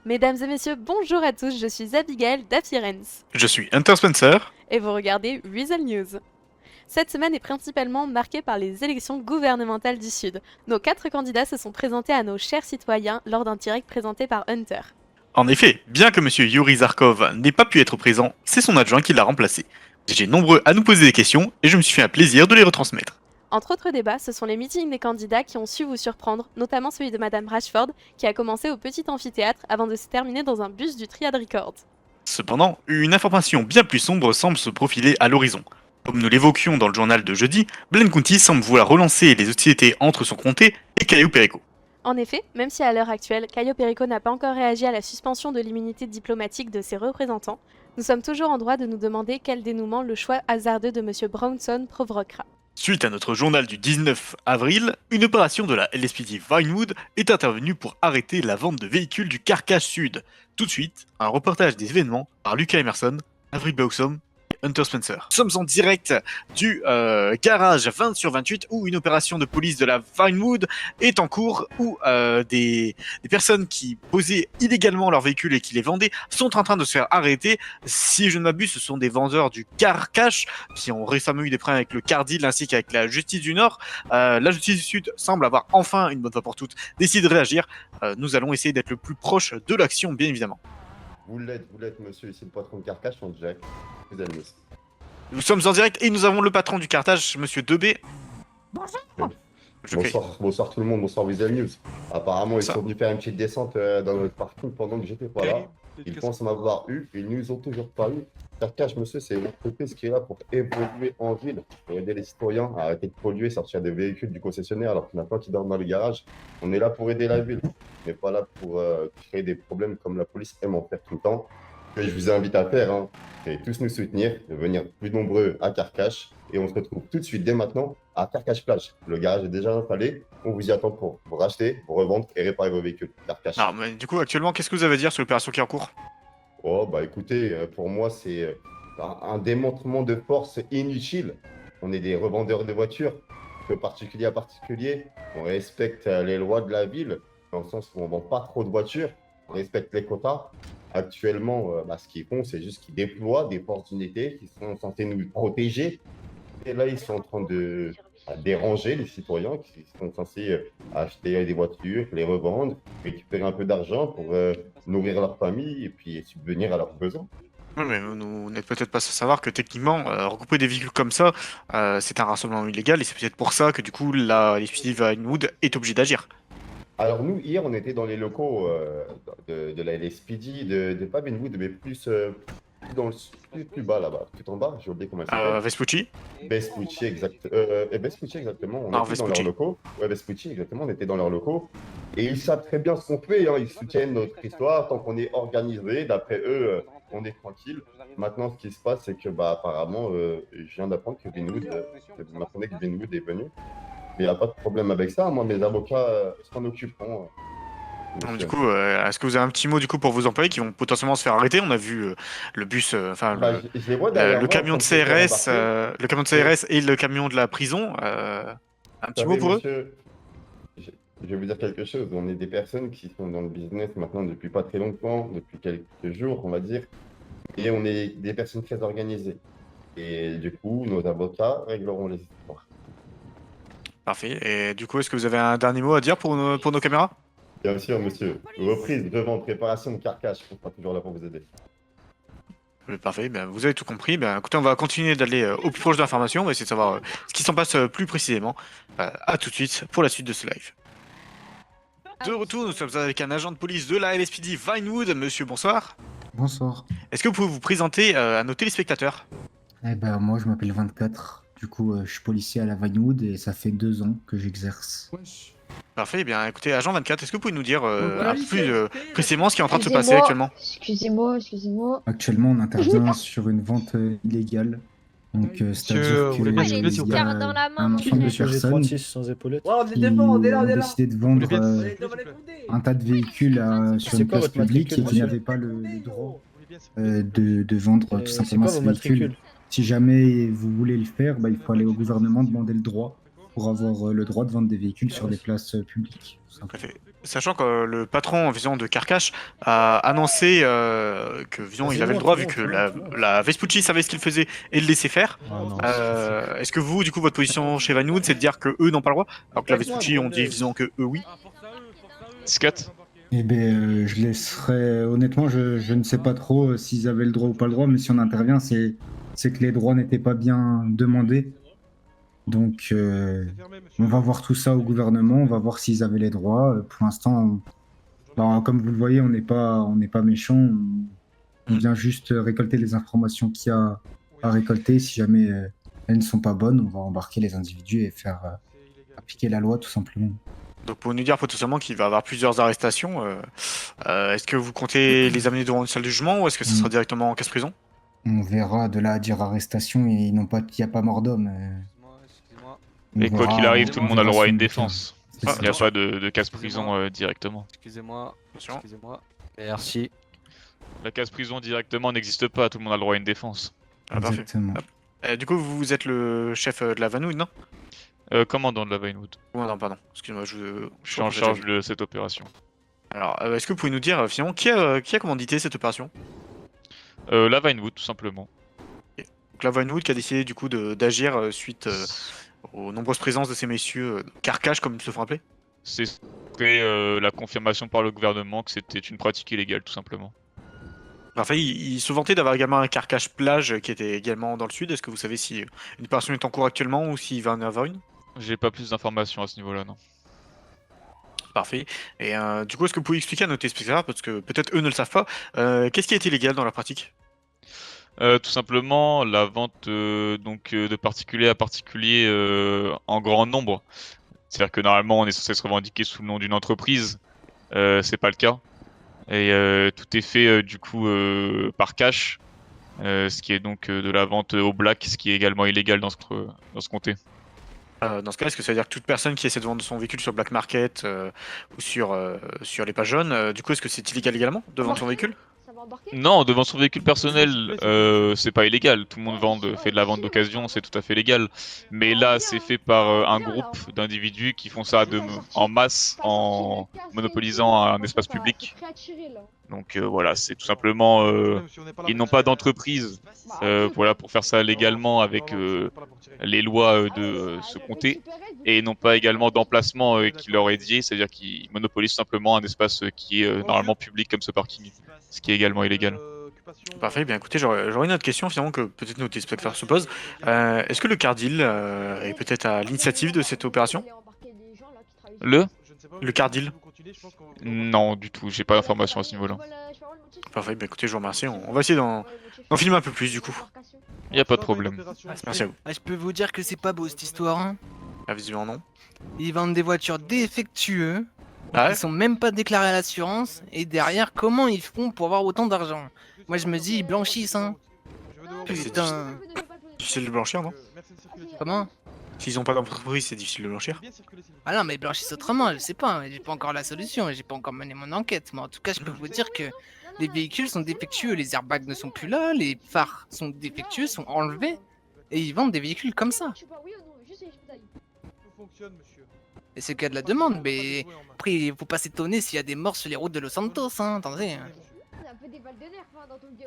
Mesdames et messieurs, bonjour à tous, je suis Abigail d'Appearance. Je suis Hunter Spencer. Et vous regardez Weasel News. Cette semaine est principalement marquée par les élections gouvernementales du Sud. Nos 4 candidats se sont présentés à nos chers citoyens lors d'un direct présenté par Hunter. En effet, bien que Monsieur Yuri Zarkov n'ait pas pu être présent, c'est son adjoint qui l'a remplacé. J'ai nombreux à nous poser des questions et je me suis fait un plaisir de les retransmettre. Entre autres débats, ce sont les meetings des candidats qui ont su vous surprendre, notamment celui de Madame Rashford, qui a commencé au petit amphithéâtre avant de se terminer dans un bus du Triad Records. Cependant, une information bien plus sombre semble se profiler à l'horizon. Comme nous l'évoquions dans le journal de jeudi, Glenn County semble vouloir relancer les hostilités entre son comté et Cayo Perico. En effet, même si à l'heure actuelle, Cayo Perico n'a pas encore réagi à la suspension de l'immunité diplomatique de ses représentants, nous sommes toujours en droit de nous demander quel dénouement le choix hasardeux de M. Brownson provoquera. Suite à notre journal du 19 avril, une opération de la LSPD Vinewood est intervenue pour arrêter la vente de véhicules du Carcass Sud. Tout de suite, un reportage des événements par Lucas Emerson, Avery Bausom et Hunter Spencer. Nous sommes en direct du garage 20/28 où une opération de police de la Vinewood est en cours, où des personnes qui posaient illégalement leurs véhicules et qui les vendaient sont en train de se faire arrêter. Si je ne m'abuse, ce sont des vendeurs du Carcass qui ont récemment eu des problèmes avec le Cardil ainsi qu'avec la justice du Nord. La justice du Sud semble avoir enfin, une bonne fois pour toutes, décidé de réagir. Nous allons essayer d'être le plus proche de l'action, bien évidemment. Vous l'êtes, monsieur, ici le patron de Carcass, on Jack. Vous allez mieux. Nous sommes en direct et nous avons le patron du cartage, monsieur Debé. Bonsoir tout le monde, bonsoir Weasel News. Apparemment, ils Ça. sont venus faire une petite descente dans notre parking pendant que j'étais pas là. Ils pensent m'avoir eu, ils nous ont toujours pas eu. Carcass, monsieur, c'est une entreprise qui est là pour évoluer en ville, pour aider les citoyens à arrêter de polluer, sortir des véhicules du concessionnaire alors qu'il n'y en a pas qui dorment dans les garages. On est là pour aider la ville, on n'est pas là pour créer des problèmes comme la police aime en faire tout le temps. Ce que je vous invite à faire, hein, c'est tous nous soutenir, de venir plus nombreux à Carcass. Et on se retrouve tout de suite, dès maintenant, à Carcass Plage. Le garage est déjà installé. On vous y attend pour vous racheter, vous revendre et réparer vos véhicules. Carcass. Alors, mais du coup, actuellement, qu'est-ce que vous avez à dire sur l'opération qui est en cours? Oh, bah écoutez, pour moi, c'est un démontrement de force inutile. On est des revendeurs de voitures, de particulier à particulier. On respecte les lois de la ville, dans le sens où on ne vend pas trop de voitures. On respecte les quotas. Actuellement, ce qu'ils font, c'est juste qu'ils déploient des forces d'unité qui sont censées nous protéger. Et là, ils sont en train de déranger les citoyens qui sont censés acheter des voitures, les revendre, récupérer un peu d'argent pour nourrir leur famille et puis subvenir à leurs besoins. Oui, mais vous n'êtes peut-être pas sans savoir que techniquement, regrouper des véhicules comme ça, c'est un rassemblement illégal et c'est peut-être pour ça que du coup, la LSPD Vinewood est obligée d'agir. Alors nous, hier, on était dans les locaux de la LSPD, de pas Benwood, mais dans plus bas là-bas, tout en bas, j'ai oublié comment elle s'appelle. Vespucci? Vespucci, Vespucci, exactement. On Non, était dans Vespucci. leurs locaux. Ouais, Vespucci, exactement. On était dans leurs locaux. Et ils savent très bien ce qu'on fait, hein. Ils soutiennent notre histoire. Tant qu'on est organisé, d'après eux, on est tranquille. Maintenant, ce qui se passe, c'est que, apparemment, je viens d'apprendre que Vinwood, vous m'apprenez que Vinwood est venu. Mais il n'y a pas de problème avec ça. Moi, mes avocats s'en occuperont. Donc, du Monsieur. coup, est-ce que vous avez un petit mot du coup pour vos employés qui vont potentiellement se faire arrêter? On a vu le bus, Je les vois derrière le moi en camion train de de se faire CRS, embarquer. le camion de Et CRS et le camion de la prison. Un vous petit mot savez, pour eux? monsieur, je vais vous dire quelque chose. On est des personnes qui sont dans le business maintenant depuis pas très longtemps, depuis quelques jours, on va dire. Et on est des personnes très organisées. Et du coup, nos avocats régleront les histoires. Parfait. Et du coup, est-ce que vous avez un dernier mot à dire pour nos caméras? Bien sûr, monsieur. Reprise, revente, préparation de carcasse. On sera toujours là pour vous aider. Parfait, ben, vous avez tout compris. Ben, écoutez, on va continuer d'aller au plus proche de l'information. On va essayer de savoir ce qui s'en passe plus précisément. À tout de suite pour la suite de ce live. De retour, nous sommes avec un agent de police de la LSPD Vinewood. Monsieur, bonsoir. Bonsoir. Est-ce que vous pouvez vous présenter à nos téléspectateurs? Moi je m'appelle 24. Du coup, je suis policier à la Vinewood et ça fait 2 ans que j'exerce. Parfait, eh bien écoutez, agent 24, est-ce que vous pouvez nous dire Voilà, un peu plus précisément ce qui est en train de se passer Excusez-moi, actuellement? excusez-moi. Actuellement, on intervient sur une vente illégale. Donc, c'est-à-dire vous voulez bien s'il vous plaît, s'il qu'il vous y plaît. a Carte dans la main, un mon ensemble de frère. J'ai personnes 36 sans épaulettes. Ouais, on est qui devant, on est là, on est ont là. décidé de Vous vendre voulez bien un tas de véhicules sur C'est une quoi place votre publique et matricule, qui monsieur n'avaient pas le droit de vendre tout C'est simplement quoi ces vos véhicules. matricules? Si jamais vous voulez le faire, il faut aller au gouvernement demander le droit. pour avoir le droit de vendre des véhicules sur des places publiques. Tout simplement. Parfait. Sachant que le patron Vision de Carcache a annoncé que Vision il avait le droit vu que la Vespucci savait ce qu'il faisait et le laissait faire. Ah non, Est-ce que vous, du coup, votre position chez Vanwood, c'est de dire que eux n'ont pas le droit, alors que la Vespucci on dit Vision que eux oui. Scott. Eh bien, je laisserai. Honnêtement, je ne sais pas trop s'ils avaient le droit ou pas le droit, mais si on intervient, c'est que les droits n'étaient pas bien demandés. Donc, on va voir tout ça au gouvernement, on va voir s'ils avaient les droits. Pour l'instant, comme vous le voyez, on n'est pas méchants. On vient juste récolter les informations qu'il y a à récolter. Si jamais elles ne sont pas bonnes, on va embarquer les individus et faire appliquer la loi, tout simplement. Donc pour nous dire potentiellement qu'il va y avoir plusieurs arrestations, est-ce que vous comptez les amener devant une salle de jugement ou est-ce que ce sera directement en casse-prison? On verra de là à dire arrestation et il n'y a pas mort d'homme. Et quoi qu'il arrive, tout le monde a le droit à une C'est défense. ça. Il n'y a pas de casse-prison directement. Excusez-moi. Attention. Excusez-moi. Merci. La casse-prison directement n'existe pas, tout le monde a le droit à une défense. Ah, parfait. Exactement. Du coup, vous êtes le chef de la Vanwood, non? Commandant de la Vinewood. Non, pardon. Excuse-moi, Je suis en charge de cette opération. Alors, est-ce que vous pouvez nous dire finalement qui a commandité cette opération? La Vinewood, tout simplement. Donc la Vanwood qui a décidé du coup d'agir suite aux nombreuses présences de ces messieurs Carcache, comme ils se font appeler? C'est la confirmation par le gouvernement que c'était une pratique illégale, tout simplement. Parfait, ils se vantaient d'avoir également un Carcache plage qui était également dans le sud. Est-ce que vous savez si une opération est en cours actuellement ou s'il va en avoir une? J'ai pas plus d'informations à ce niveau-là, non. Parfait. Et du coup, est-ce que vous pouvez expliquer à nos téléspectateurs, parce que peut-être eux ne le savent pas, qu'est-ce qui a été illégal dans la pratique? Tout simplement, la vente de particulier à particulier en grand nombre. C'est-à-dire que normalement, on est censé se revendiquer sous le nom d'une entreprise. C'est pas le cas. Et tout est fait du coup par cash, ce qui est donc de la vente au black, ce qui est également illégal dans ce comté. Dans ce cas, est-ce que ça veut dire que toute personne qui essaie de vendre son véhicule sur Black Market ou sur les pages jaunes, du coup, est-ce que c'est illégal également de vendre son véhicule? Non, devant son véhicule personnel, c'est pas illégal. Tout le monde fait de la vente d'occasion, c'est tout à fait légal. Mais là, c'est fait par un groupe d'individus qui font ça en masse, en monopolisant un espace public. Donc voilà, c'est tout simplement, ils n'ont pas d'entreprise pour faire ça légalement avec les lois de ce comté, et n'ont pas également d'emplacement qui leur est dédié, c'est-à-dire qu'ils monopolisent simplement un espace qui est normalement public comme ce parking, ce qui est également illégal. Parfait, bien écoutez, j'aurais une autre question finalement que peut-être nos téléspectateurs se posent. Est-ce que le Cardil est peut-être à l'initiative de cette opération? Le Cardil? Non, du tout, j'ai pas d'informations à ce niveau-là. Parfait, bien écoutez, je vous remercie. On va essayer d'en filmer un peu plus du coup. Y a pas de problème. Merci à vous. Ah, je peux vous dire que c'est pas beau cette histoire. Hein. Ah, visiblement non. Ils vendent des voitures défectueuses, Ah ouais? ils sont même pas déclarés à l'assurance, et derrière, comment ils font pour avoir autant d'argent? Moi je me dis, ils blanchissent, hein. Putain. Difficile de blanchir, non? Comment? S'ils ont pas d'entreprise, c'est difficile de blanchir. Ah non, mais ils blanchissent autrement, je sais pas, j'ai pas encore la solution, j'ai pas encore mené mon enquête, mais en tout cas, je peux vous dire que les véhicules sont défectueux, les airbags ne sont plus là, les phares sont défectueux, sont enlevés, et ils vendent des véhicules comme ça. Et c'est qu'il y a de la demande, mais après, il faut pas s'étonner s'il y a des morts sur les routes de Los Santos, hein, attendez.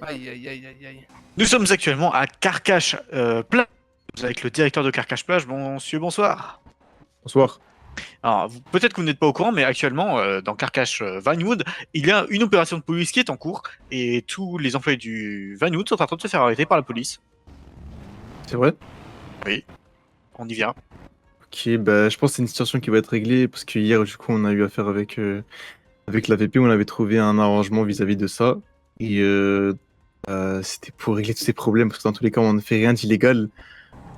Aïe, aïe, aïe, aïe, aïe. Nous sommes actuellement à Carcache Plage avec le directeur de Carcache Plage. Monsieur, bonsoir. Bonsoir. Alors, peut-être que vous n'êtes pas au courant, mais actuellement, dans Carcache Vinewood, il y a une opération de police qui est en cours et tous les employés du Vinewood sont en train de se faire arrêter par la police. C'est vrai? Oui, on y vient. Ok, bah, je pense que c'est une situation qui va être réglée parce que hier, du coup, on a eu affaire avec la VP, on avait trouvé un arrangement vis-à-vis de ça. Et c'était pour régler tous ces problèmes parce que dans tous les cas, on ne fait rien d'illégal.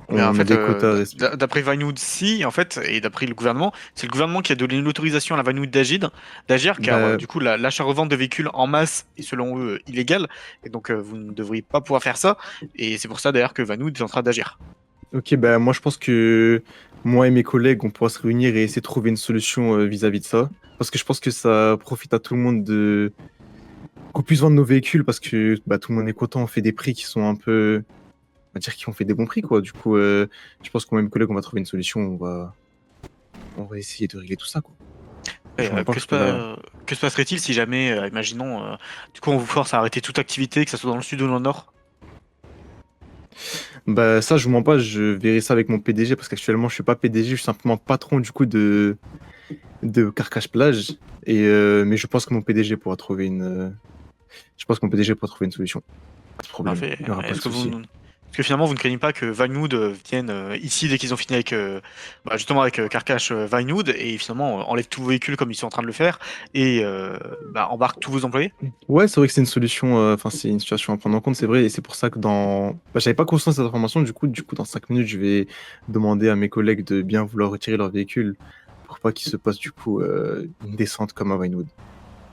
Mais en On a fait, des quotas à respecter. d'après Vinewood, si, en fait, et d'après le gouvernement, c'est le gouvernement qui a donné l'autorisation à la Vinewood d'agir, car Bah, du coup, l'achat-revente de véhicules en masse est selon eux illégal, et donc vous ne devriez pas pouvoir faire ça, et c'est pour ça d'ailleurs que Vinewood est en train d'agir. Ok, bah, moi, je pense que moi et mes collègues, on pourra se réunir et essayer de trouver une solution vis-à-vis de ça. Parce que je pense que ça profite à tout le monde de qu'on puisse vendre nos véhicules parce que bah, tout le monde est content, on fait des prix qui sont un peu. On va dire qu'ils ont fait des bons prix, quoi. Du coup, je pense que moi et mes collègues, on va trouver une solution, on va essayer de régler tout ça, quoi. Et, Je vois pas que, parce que là- que se passerait-il si jamais, imaginons, du coup on vous force à arrêter toute activité, que ce soit dans le sud ou dans le nord? Bah ça, je vous mens pas, je verrai ça avec mon PDG parce qu'actuellement je suis pas PDG, je suis simplement patron du coup de Carcache Plage. Mais je pense que mon PDG pourra trouver je pense que mon PDG pourra trouver une solution à ce problème. Parfait. Il y aura pas de Est-ce que souci. Parce que finalement, vous ne craignez pas que Vinewood vienne ici dès qu'ils ont fini avec, justement avec Carcache Vinewood et finalement enlève tous vos véhicules comme ils sont en train de le faire et embarque tous vos employés? Ouais, c'est vrai que c'est une solution, enfin c'est une situation à prendre en compte, c'est vrai, et c'est pour ça que j'avais pas conscience de cette information, du coup dans 5 minutes, je vais demander à mes collègues de bien vouloir retirer leur véhicule pour pas qu'il se passe du coup une descente comme à Vinewood.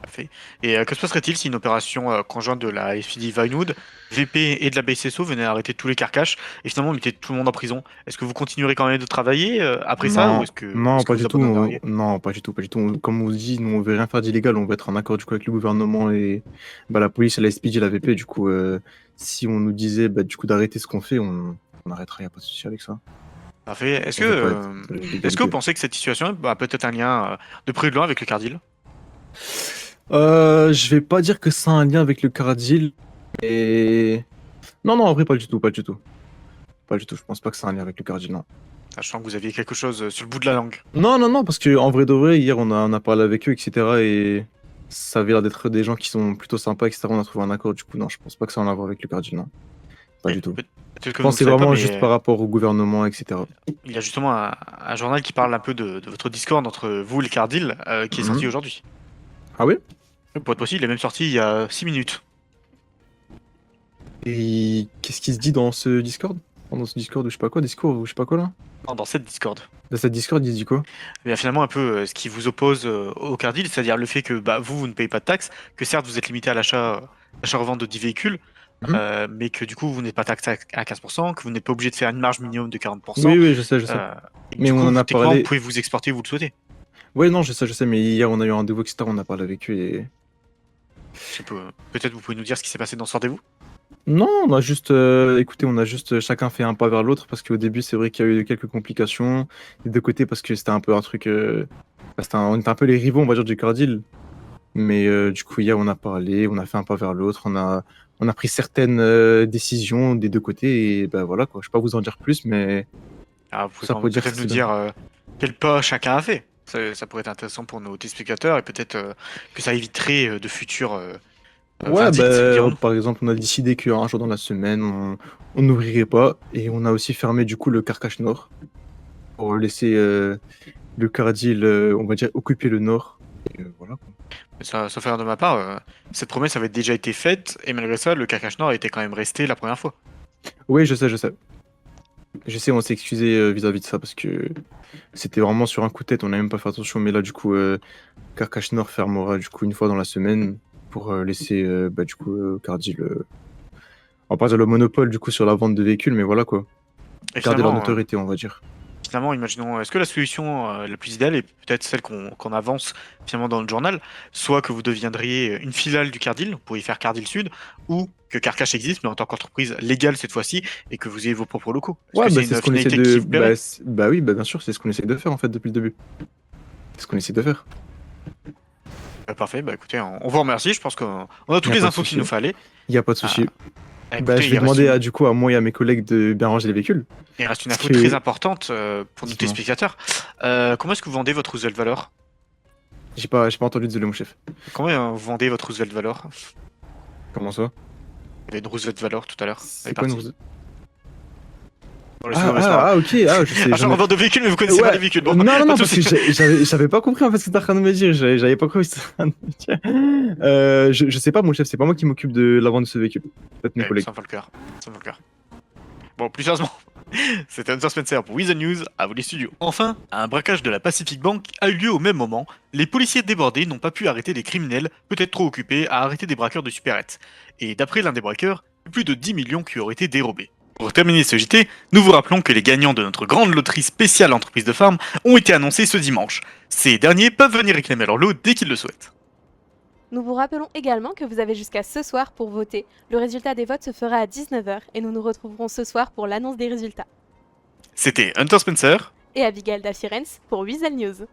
Parfait. Et que se passerait-il si une opération conjointe de la SPD Vinewood, VP et de la BSSO venait arrêter tous les carcaches et finalement mettait tout le monde en prison? Est-ce que vous continuerez quand même de travailler après ça ou Non, non, est-ce que pas vous du tout. abandonneriez? Non, pas du tout, pas du tout. Comme on vous dit, nous on veut rien faire d'illégal, on veut être en accord du coup avec le gouvernement et la police, la SPD et la VP. Du coup, si on nous disait du coup d'arrêter ce qu'on fait, on arrêterait, y a pas de souci avec ça. Parfait. Est-ce On veut pas que, être de est-ce que vous l'illégalité. pensez que cette situation a peut-être un lien de près ou de loin avec le Cardil? Je vais pas dire que ça a un lien avec le Cardil, mais non, non, en vrai pas du tout, pas du tout, pas du tout. Je pense pas que ça a un lien avec le Cardil, non. Sachant que vous aviez quelque chose sur le bout de la langue. Non, non, non, parce que en vrai de vrai, hier on a parlé avec eux, etc. Et ça avait l'air d'être des gens qui sont plutôt sympas, etc. On a trouvé un accord, du coup, non, je pense pas que ça a un rapport avec le Cardil, non. Pas Et du tout. peut-être Je que vous pense ne que c'est savez pas, vraiment mais juste par rapport au gouvernement, etc. il y a justement un journal qui parle un peu de votre discord entre vous et le Cardil qui est sorti Mhm. aujourd'hui. Ah ouais? Pour être possible, il est même sorti il y a 6 minutes. Et qu'est-ce qui se dit dans ce Discord? Dans ce Discord ou je sais pas quoi, Discord ou je sais pas quoi là? Non, dans cette Discord. Dans cette Discord, il se dit quoi? Mais finalement, un peu ce qui vous oppose au Cardil, c'est-à-dire le fait que vous ne payez pas de taxes, que certes vous êtes limité à l'achat-revente de 10 véhicules, Mhm. mais que du coup vous n'êtes pas taxé à 15%, que vous n'êtes pas obligé de faire une marge minimum de 40%, Oui, oui, je sais, je sais. et que Mais du on coup, en a techniquement, parlé. vous pouvez vous exporter où vous le souhaitez. Ouais, non, je sais, mais hier on a eu un rendez-vous, etc. On a parlé avec eux et. Peut-être vous pouvez nous dire ce qui s'est passé dans ce rendez-vous? Non, on a juste, écoutez, on a juste chacun fait un pas vers l'autre parce qu'au début, c'est vrai qu'il y a eu quelques complications des deux côtés parce que c'était un peu un truc, on était un peu les rivaux, on va dire, du Cardil. Mais du coup, hier, on a parlé, on a fait un pas vers l'autre, on a pris certaines décisions des deux côtés et voilà quoi. Je vais pas vous en dire plus, mais Alors, vous pouvez ça quand peut même dire peut-être que nous c'est dire quel pas chacun a fait. Ça pourrait être intéressant pour nos téléspectateurs et peut-être que ça éviterait de futurs ouais, verdicts, dirons-nous. par exemple, on a décidé qu'un jour dans la semaine, on n'ouvrirait pas et on a aussi fermé du coup le Carcache Nord pour laisser le Cardil, on va dire, occuper le Nord. Et voilà quoi. Ça, sauf erreur de ma part, cette promesse avait déjà été faite et malgré ça, le Carcache Nord était quand même resté la première fois. Oui, je sais, je sais. Je sais, on s'est excusé vis-à-vis de ça parce que c'était vraiment sur un coup de tête, on n'a même pas fait attention, mais là du coup, Carcache Nord fermera du coup une fois dans la semaine pour laisser du coup Cardil, on va pas dire le monopole du coup sur la vente de véhicules, mais voilà quoi. Et Garder leur finalement, notoriété, on va dire. imaginons, est-ce que la solution la plus idéale est peut-être celle qu'on avance finalement dans le journal, soit que vous deviendriez une filiale du Cardil, vous pourriez faire Cardil Sud, ou que Carcache existe, mais en tant qu'entreprise légale cette fois-ci, et que vous ayez vos propres locaux. Est-ce Ouais, que c'est c'est une ce qu'on essaie finalité qui de. vous plairait? Oui, bien sûr, c'est ce qu'on essaie de faire en fait depuis le début. C'est ce qu'on essaie de faire. Parfait, écoutez, on vous remercie, je pense qu'on a toutes Y a les pas de infos qu'il souci. nous fallait. Il n'y a pas de souci. Écoutez, Je vais demander du coup à moi et à mes collègues de bien ranger les véhicules. il reste une Parce info que- très importante pour nos Dites-moi. téléspectateurs. Comment est-ce que vous vendez votre Roosevelt Valor? J'ai pas entendu, désolé mon chef. Comment vous vendez votre Roosevelt Valor? Comment ça? Il y avait une Roosevelt Valor tout à l'heure. C'est quoi une partie. Roosevelt? Bon, laissez tomber, c'est pas grave. Ok, je sais. Achat revente de véhicules, mais vous connaissez pas les véhicules. Bon, non, pas de parce que soucis. j'avais pas compris en fait ce que t'es en train de me dire. J'avais pas compris ce que t'es en train de me dire. Je sais pas, mon chef, c'est pas moi qui m'occupe de la vente de ce véhicule. Peut-être mes Ouais, collègues. ça me fait le cœur. Ça me fait le cœur. Bon, plus sérieusement, c'était Hunter Spencer pour With the News, à vous les studios. Enfin, un braquage de la Pacific Bank a eu lieu au même moment. Les policiers débordés n'ont pas pu arrêter les criminels, peut-être trop occupés à arrêter des braqueurs de supérettes. Et d'après l'un des braqueurs, plus de 10 millions qui auraient été dérobés. Pour terminer ce JT, nous vous rappelons que les gagnants de notre grande loterie spéciale entreprise de farm ont été annoncés ce dimanche. Ces derniers peuvent venir réclamer leur lot dès qu'ils le souhaitent. Nous vous rappelons également que vous avez jusqu'à ce soir pour voter. Le résultat des votes se fera à 19 h et nous nous retrouverons ce soir pour l'annonce des résultats. C'était Hunter Spencer et Abigail da Firenze pour Weasel News.